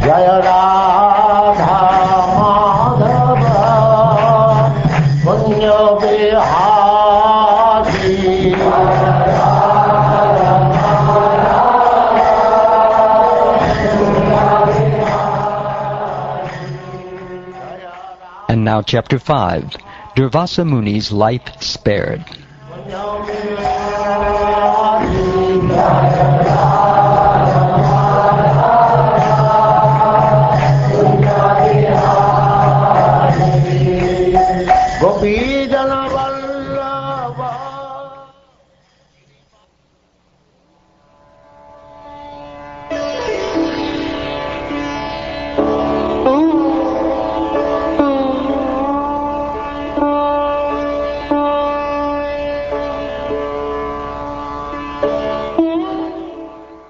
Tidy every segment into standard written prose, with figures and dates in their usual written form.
Jaya Radha Madhava Punya Vihari. And now chapter 5, Durvasa Muni's life spared.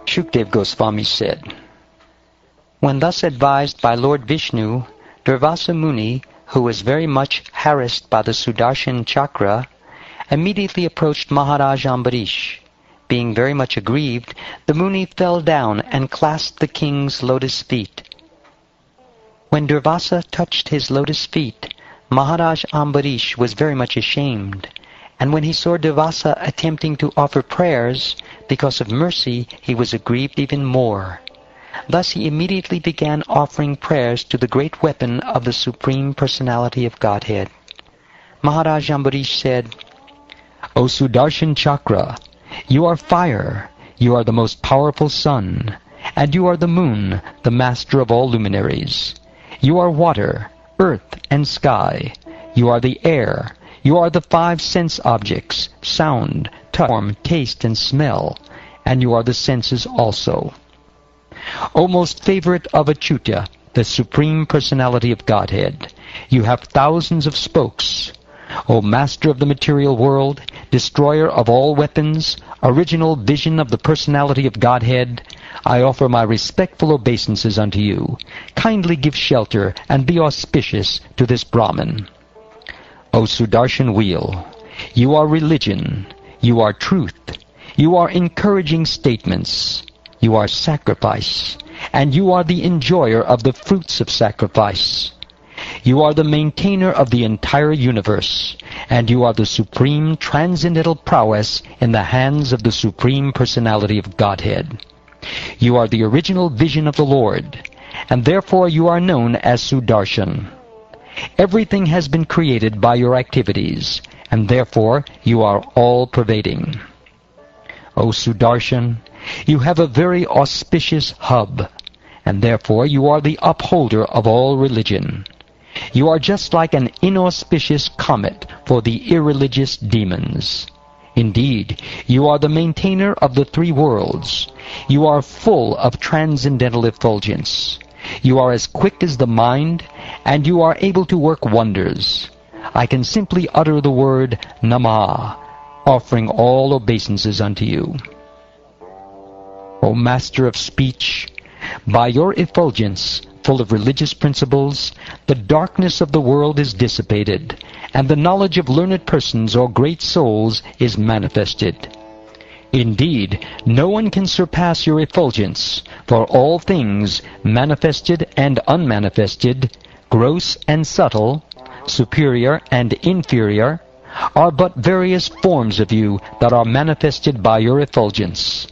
Shukdev Goswami said, when thus advised by Lord Vishnu, Durvasa Muni, who was very much harassed by the Sudarshan Chakra, immediately approached Maharaj Ambarish. Being very much aggrieved, the Muni fell down and clasped the king's lotus feet. When Durvasa touched his lotus feet, Maharaj Ambarish was very much ashamed, and when he saw Durvasa attempting to offer prayers, because of mercy he was aggrieved even more. Thus he immediately began offering prayers to the great weapon of the Supreme Personality of Godhead. Maharaj Ambarish said, O Sudarshan Chakra, you are fire, you are the most powerful sun, and you are the moon, the master of all luminaries. You are water, earth, and sky. You are the air. You are the 5 sense objects, sound, touch, form, taste, and smell, and you are the senses also. O most favorite of Achyuta, the Supreme Personality of Godhead, you have thousands of spokes. O Master of the material world, destroyer of all weapons, original vision of the Personality of Godhead, I offer my respectful obeisances unto you. Kindly give shelter and be auspicious to this Brahmin. O Sudarshan Wheel, you are religion, you are truth, you are encouraging statements, you are sacrifice, and you are the enjoyer of the fruits of sacrifice. You are the maintainer of the entire universe, and you are the supreme transcendental prowess in the hands of the Supreme Personality of Godhead. You are the original vision of the Lord, and therefore you are known as Sudarshan. Everything has been created by your activities, and therefore you are all-pervading. O Sudarshan, you have a very auspicious hub, and therefore you are the upholder of all religion. You are just like an inauspicious comet for the irreligious demons. Indeed, you are the maintainer of the 3 worlds. You are full of transcendental effulgence. You are as quick as the mind, and you are able to work wonders. I can simply utter the word Namah, offering all obeisances unto you. O Master of Speech, by your effulgence, full of religious principles, the darkness of the world is dissipated, and the knowledge of learned persons or great souls is manifested. Indeed, no one can surpass your effulgence, for all things, manifested and unmanifested, gross and subtle, superior and inferior, are but various forms of you that are manifested by your effulgence.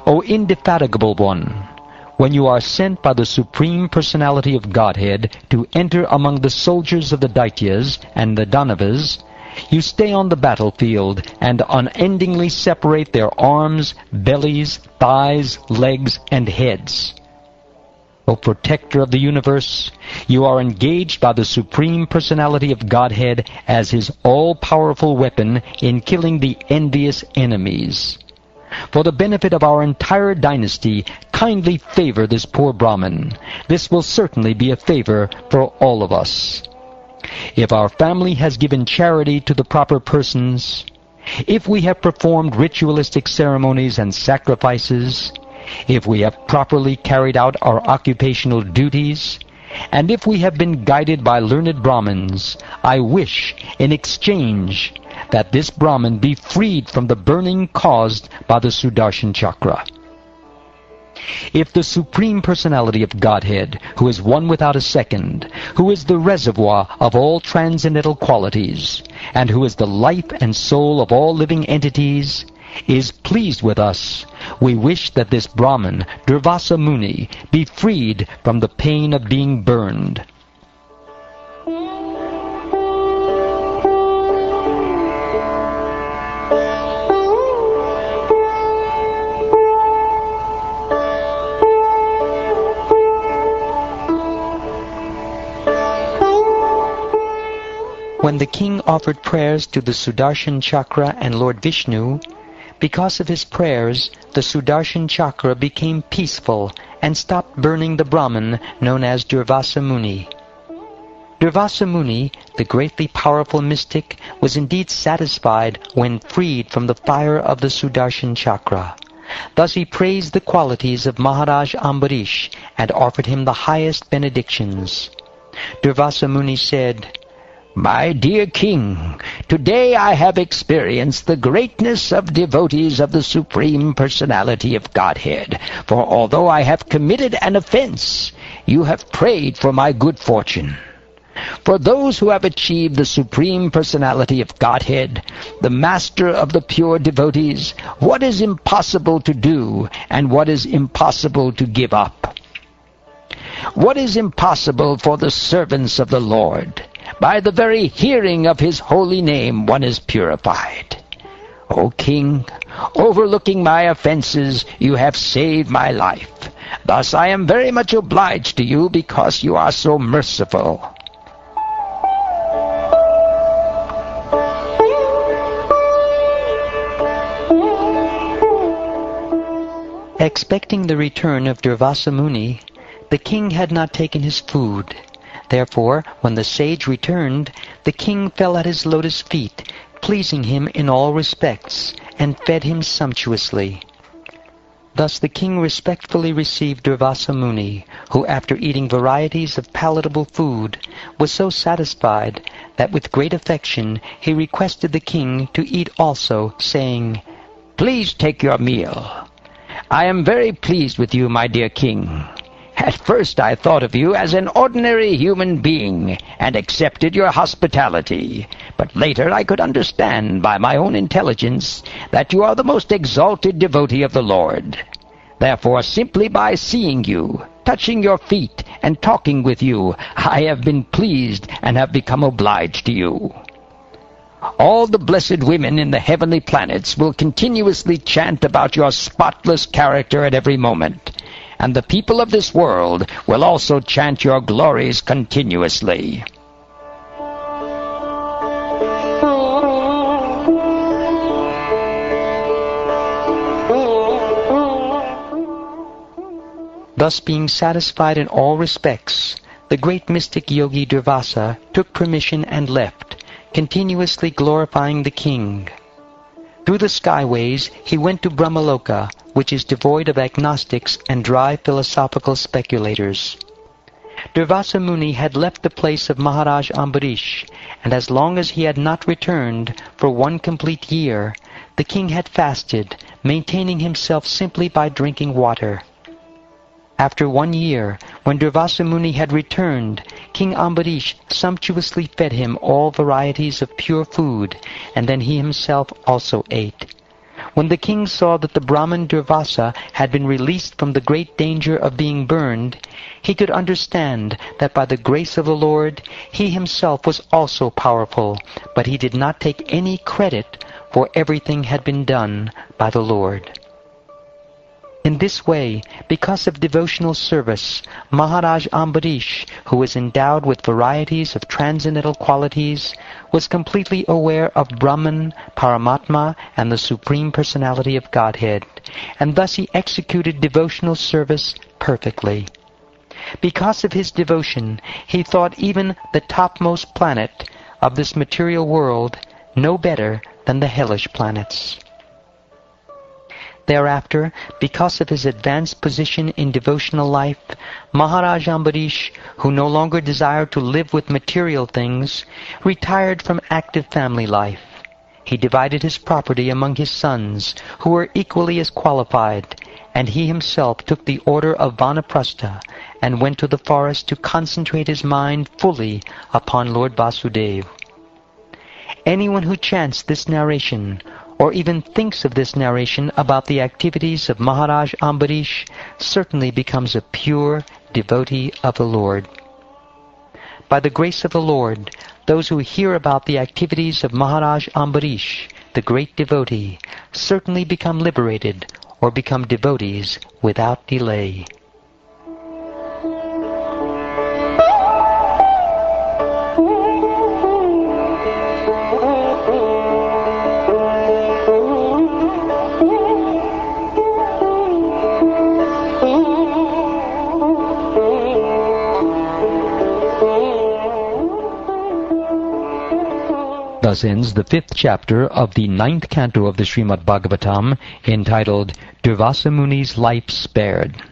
O indefatigable one, when you are sent by the Supreme Personality of Godhead to enter among the soldiers of the Daityas and the Danavas, you stay on the battlefield and unendingly separate their arms, bellies, thighs, legs, and heads. O protector of the universe, you are engaged by the Supreme Personality of Godhead as his all-powerful weapon in killing the envious enemies. For the benefit of our entire dynasty, kindly favor this poor Brahmin. This will certainly be a favor for all of us. If our family has given charity to the proper persons, if we have performed ritualistic ceremonies and sacrifices, if we have properly carried out our occupational duties, and if we have been guided by learned Brahmins, I wish, in exchange, that this Brahmin be freed from the burning caused by the Sudarshan Chakra. If the Supreme Personality of Godhead, who is one without a second, who is the reservoir of all transcendental qualities, and who is the life and soul of all living entities, is pleased with us, we wish that this Brahman, Durvasa Muni, be freed from the pain of being burned. When the king offered prayers to the Sudarshan Chakra and Lord Vishnu, because of his prayers, the Sudarshan Chakra became peaceful and stopped burning the Brahman known as Durvasa Muni. Durvasa Muni, the greatly powerful mystic, was indeed satisfied when freed from the fire of the Sudarshan Chakra. Thus he praised the qualities of Maharaj Ambarish and offered him the highest benedictions. Durvasa Muni said, "My dear king, today I have experienced the greatness of devotees of the Supreme Personality of Godhead, for although I have committed an offense, you have prayed for my good fortune. For those who have achieved the Supreme Personality of Godhead, the Master of the pure devotees, what is impossible to do and what is impossible to give up? What is impossible for the servants of the Lord? By the very hearing of his holy name one is purified. O king, overlooking my offenses, you have saved my life. Thus I am very much obliged to you because you are so merciful." Expecting the return of Durvasa Muni, the king had not taken his food. Therefore, when the sage returned, the king fell at his lotus feet, pleasing him in all respects, and fed him sumptuously. Thus the king respectfully received Durvasa Muni, who after eating varieties of palatable food, was so satisfied that with great affection he requested the king to eat also, saying, "Please take your meal. I am very pleased with you, my dear king. At first I thought of you as an ordinary human being and accepted your hospitality, but later I could understand by my own intelligence that you are the most exalted devotee of the Lord. Therefore, simply by seeing you, touching your feet, and talking with you, I have been pleased and have become obliged to you. All the blessed women in the heavenly planets will continuously chant about your spotless character at every moment, and the people of this world will also chant your glories continuously." Thus being satisfied in all respects, the great mystic yogi Durvasa took permission and left, continuously glorifying the king. Through the skyways he went to Brahmaloka, which is devoid of agnostics and dry philosophical speculators. Durvasa Muni had left the place of Maharaj Ambarish, and as long as he had not returned, for 1 complete year, the king had fasted, maintaining himself simply by drinking water. After 1 year, when Durvasa Muni had returned, King Ambarish sumptuously fed him all varieties of pure food, and then he himself also ate. When the king saw that the Brahman Durvasa had been released from the great danger of being burned, he could understand that by the grace of the Lord he himself was also powerful, but he did not take any credit, for everything had been done by the Lord. In this way, because of devotional service, Maharaj Ambarish, who was endowed with varieties of transcendental qualities, was completely aware of Brahman, Paramatma, and the Supreme Personality of Godhead, and thus he executed devotional service perfectly. Because of his devotion, he thought even the topmost planet of this material world no better than the hellish planets. Thereafter, because of his advanced position in devotional life, Maharaj Ambarish, who no longer desired to live with material things, retired from active family life. He divided his property among his sons, who were equally as qualified, and he himself took the order of Vanaprastha and went to the forest to concentrate his mind fully upon Lord Vasudeva. Anyone who chants this narration, or even thinks of this narration about the activities of Maharaj Ambarish, certainly becomes a pure devotee of the Lord. By the grace of the Lord, those who hear about the activities of Maharaj Ambarish, the great devotee, certainly become liberated or become devotees without delay. Thus ends the 5th chapter of the 9th canto of the Srimad Bhagavatam, entitled Durvasa Muni's Life Spared.